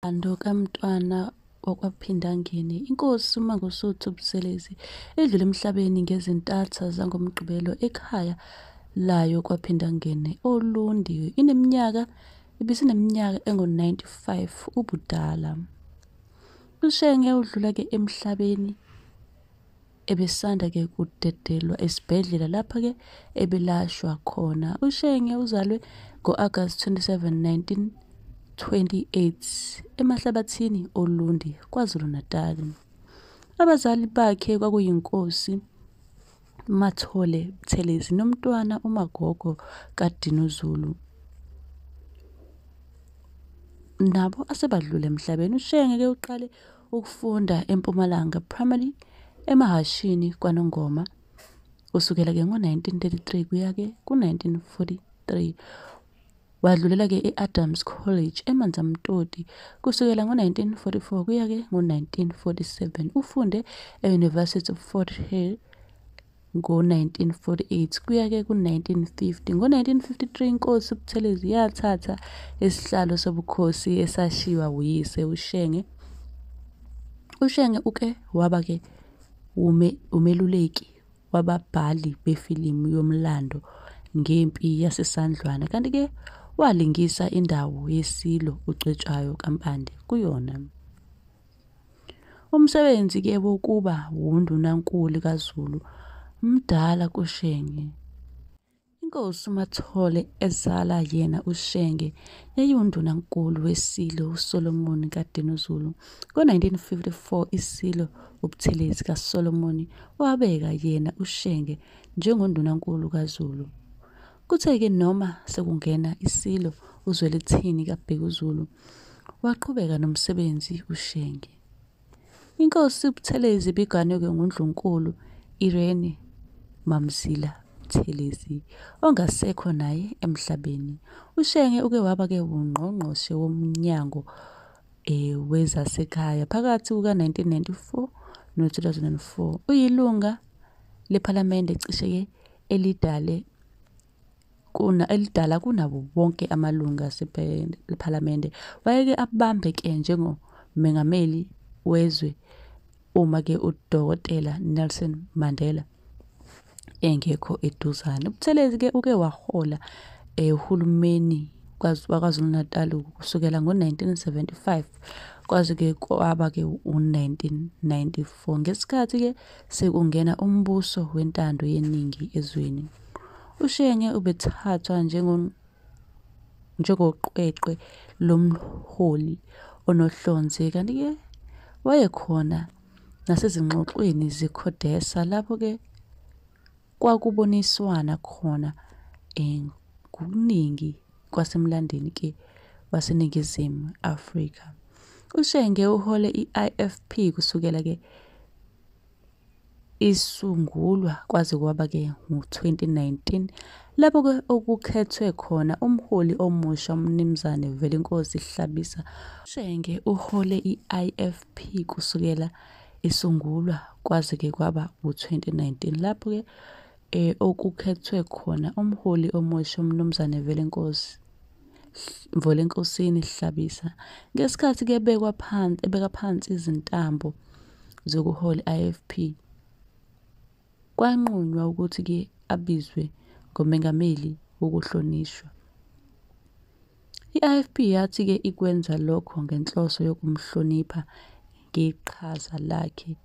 Umlando kaMntwana wakwaPhindangene, iNkosi uMangosuthu Buthelezi edlule emhlabeni ngezintatha zangoMgqibelo ekhaya layo kwaPhindangene, Olundi, ibisineminyaka engu-95 ubudala. UShenge udlula-ke emhlabeni ebesanda-ke kudedelwa esibhedlela lapha-ke ebelashwa khona. UShenge uzalwe ngo-Agasti 27, 1928 emahlabathini Olundi, KwaZulu-Natal. Abazali bakhe kwakuyinkosi Mathole Buthelezi nomntwana uMagogo kaDinuzulu, nabo asebadlula emhlabeni. UShenge-ke uqale ukufunda eMpumalanga Primary eMahashini kwaNongoma kusukela-ke ngo-1933 kuya-ke ku-1943. Wadlulela-ke e-Adams College eManzamtoti kusukela ngo-1944 kuya-ke ngo-1947. Ufunde e-University of Fort Hare ngo-1948 kuya-ke ku-1950. Ngo-1953 iNkosi uButhelezi yathatha isihlalo sobukhosi esashiywa uyise uShenge. UShenge uke waba-ke umeluleki wababhali befilimu yomlando ngempi yaseSandlwana, kanti-ke walingisa indawo yeSilo uCetshwayo kaMpande kuyona. Umsebenzi-ke wokuba undunankulu kaZulu mdala kuShenge. INkosi uMathole ezala yena uShenge yayiyundunankulu weSilo uSolomon kaDinuzulu. Ngo-1954 iSilo uButhelezi kaSolomon wabeka yena uShenge njengondunankulu kaZulu. Kuthe-ke noma sekungena iSilo uZwelithini kaBhekuzulu waqhubeka nomsebenzi uShenge. INkosi uButhelezi ibiganwe-ke nguNdlunkulu Irene Mamzila Buthelezi ongasekho naye emhlabeni. uShenge uke waba-ke ungqongqoshe womnyango wezasekhaya phakathi kuka-1994 no-2004. Uyilunga lephalamende cishe-ke elidala kunabo bonke amalunga lephalamende. Wayeke abambe-ke njengomengameli wezwe uma-ke uDokotela Nelson Mandela engekho eduzane. uButhelezi-ke uke wahola uhulumeni waKwaZulu-Natal kusukela ngo-1975 kwaze-ke kwaba-ke u-1994 ngesikhathi-ke sekungena umbuso wentando yeningi ezweni. uShenge ubethathwa njengoqweqwe lomholi onohlonze, kanti-ke wayekhona nasezingxoxweni zeCODESA lapho-ke kwakuboniswana khona ngokuningi kwasemlandweni-ke waseNingizimu Afrika. uShenge uhole i-IFP kusukela-ke isungulwa kwaze kwaba-ke ngu-2019 lapho-ke okukhethwe khona umholi omusha uMnumzane Velinkosi Hlabisa. uShenge uhole i-IFP kusukela isungulwa kwaze-ke kwaba ngu-2019 lapho-ke okukhethwe khona umholi omusha uMnumzane Velenkosini Hlabisa. Ngesikhathi-ke ebeka phansi izintambo zokuhola i-IFP, kwanqunywa ukuthi-ke abizwe ngomengameli wokuhlonishwa. I-IFP yathi-ke ikwenza lokho ngenhloso yokumhlonipha ngeqhaza lakhe